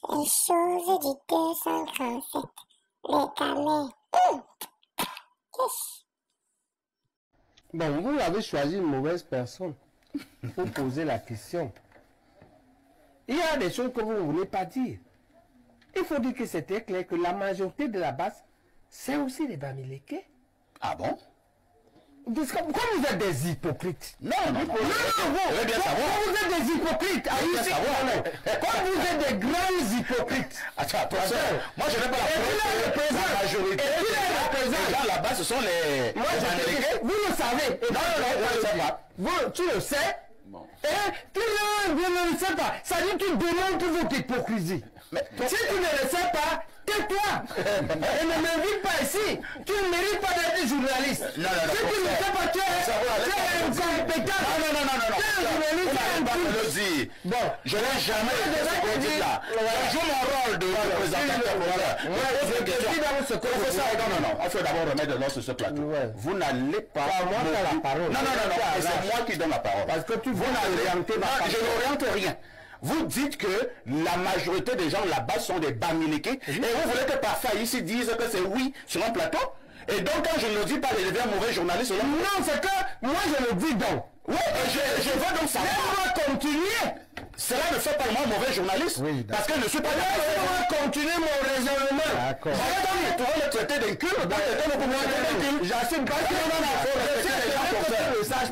Les choses du 237. Les camés. Bon, vous avez choisi une mauvaise personne pour poser la question. Il y a des choses que vous ne voulez pas dire. Il faut dire que c'était clair que la majorité de la base, c'est aussi des Bamileke. Ah bon? Parce que, pourquoi vous êtes des hypocrites? Non, vous bien savoir. Vous êtes des hypocrites. Quand vous êtes des grands hypocrites. Attends, moi je n'ai pas la preuve. La majorité des gens là-bas, ce sont les Bamileke. Vous le savez. Non, je ne sais pas. Tu le sais. Bon. Et tu ne le sais pas. Ça dit que tu démontres votre hypocrisie. Mais, si tu ne le sais pas, tais-toi. Et ne m'invite pas ici. Tu ne mérites pas d'être journaliste. Non, si tu ne le sais pas, tu es incompétent. Non. Bon, je n'ai jamais été ce politique-là. Je joue mon rôle de représentateur. Non. Il faut d'abord remettre de l'ordre sur ce plateau. Vous n'allez pas. Moi, tu as la parole. Non. C'est moi qui donne la parole. Parce que tu veux orienter ma parole. Je n'oriente rien. Vous dites que la majorité des gens là-bas sont des Bamileke et vous voulez que parfois ici disent que c'est oui sur un plateau. Et donc quand je ne le dis pas, je deviens un mauvais journaliste. Non, c'est que moi je le dis donc. Oui, et je veux donc savoir. Laisse-moi continuer. Cela ne fait pas moi un mauvais journaliste. Oui, parce que je ne suis pas... Laisse-moi continuer mon raisonnement. D'accord. Tu vas le traiter d'incul. J'assume pas que il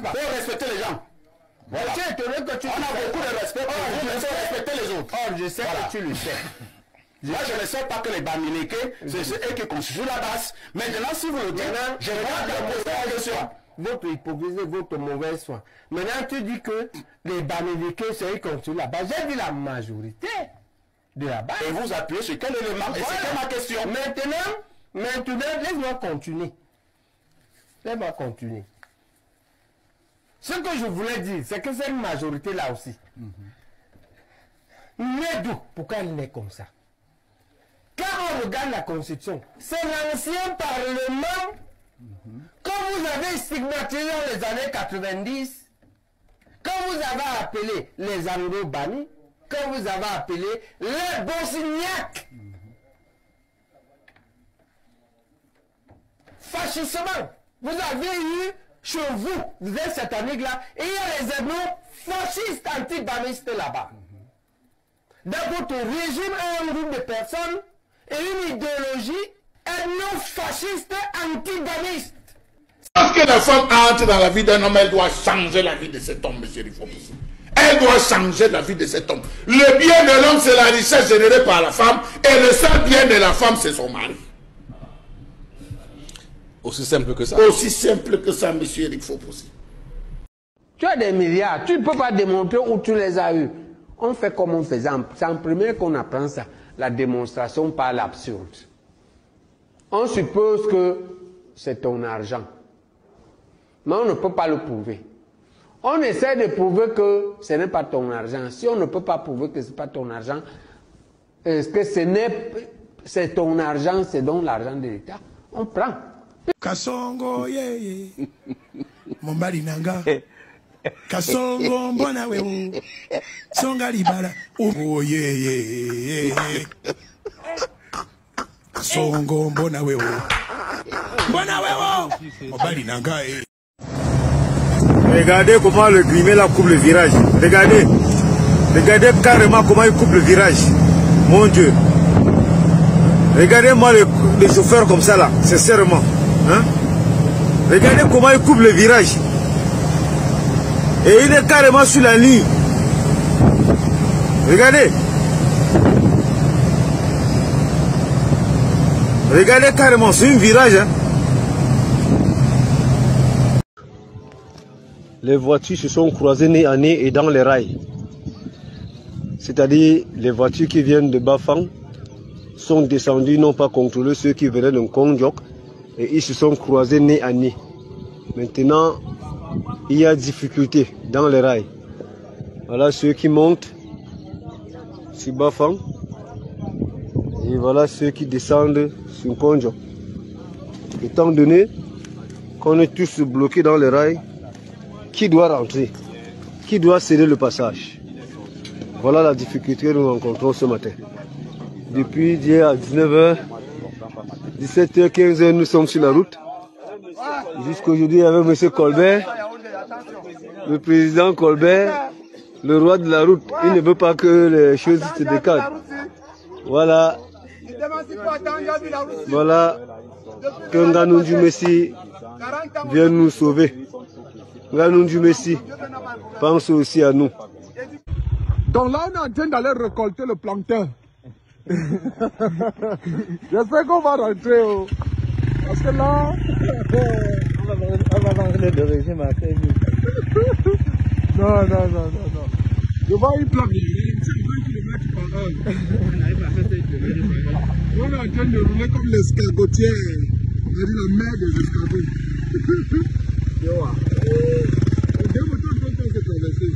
faut respecter les gens. Voilà. On a beaucoup de respect pour vous, mais il faut respecter les autres. Oh, je sais que tu le sais. Moi, je ne sais pas que les Bamileke, c'est eux qui constituent la base. Maintenant, si vous le dites, je regarde la question. Votre hypocrisie, votre mauvaise foi. Maintenant, tu dis que les Bamileke, c'est eux qui constituent la base. J'ai dit la majorité de la base. Et vous appuyez sur quel élément? Et c'était ma question. Maintenant, laisse-moi continuer. Laisse-moi continuer. Ce que je voulais dire, c'est que cette majorité-là aussi, mais d'où? Pourquoi elle n'est comme ça? Quand on regarde la Constitution, c'est l'ancien Parlement que vous avez stigmatisé dans les années 90, que vous avez appelé les Anglo-Bani, que vous avez appelé les Bosniaques. Fascistement, vous avez eu chez vous, êtes cette année-là, et il y a les ethnos fascistes anti-bamistes là-bas. Dans votre régime, un groupe de personnes et une idéologie ethno-fasciste anti-bamiste. Lorsque la femme entre dans la vie d'un homme, elle doit changer la vie de cet homme, monsieur Rifopoussi. Elle doit changer la vie de cet homme. Le bien de l'homme, c'est la richesse générée par la femme, et le seul bien de la femme, c'est son mari. Aussi simple que ça. Aussi simple que ça, monsieur Rifopoussi. Tu as des milliards, tu ne peux pas démontrer où tu les as eus. On fait comme on faisait. C'est en premier qu'on apprend ça. La démonstration par l'absurde. On suppose que c'est ton argent. Mais on ne peut pas le prouver. On essaie de prouver que ce n'est pas ton argent. Si on ne peut pas prouver que ce n'est pas ton argent, est-ce que c'est ton argent, c'est donc l'argent de l'État? On prend. Kasongo ye Mombali nanga Kasongo mbona we Songa libala oh ye Kasongo mbona we Mombali nanga Regardez comment le Grimé là coupe le virage. Regardez carrément comment il coupe le virage. Mon Dieu. Regardez-moi les chauffeurs comme ça là, sincèrement. Hein? Regardez comment il coupe le virage. Et il est carrément sur la ligne. Regardez. Regardez carrément, c'est un virage. Hein? Les voitures se sont croisées nez à nez et dans les rails. C'est-à-dire les voitures qui viennent de Bafang sont descendus, n'ont pas contrôlé ceux qui venaient de Konjok et ils se sont croisés nez à nez. Maintenant, il y a difficulté dans les rails. Voilà ceux qui montent sur Bafang et voilà ceux qui descendent sur Konjok. Étant donné qu'on est tous bloqués dans les rails, qui doit rentrer? Qui doit céder le passage? Voilà la difficulté que nous rencontrons ce matin. Depuis hier à 19h, 17h, 15h, nous sommes sur la route. Jusqu'aujourd'hui avec M. Colbert, le président Colbert, le roi de la route. Il ne veut pas que les choses se décalent. Voilà. Voilà que Nganoundou Messi vient nous sauver. Nganoundou Messi pense aussi à nous. Donc là, on est en train d'aller récolter le plancton. J'espère qu'on va rentrer. Parce que là, on va parler de régime à Non. Je vois une plaque de 20 km par heure. On est en train de rouler comme l'escargotier. On a dit la mer des escargots. Tu vois. On est en train de traverser.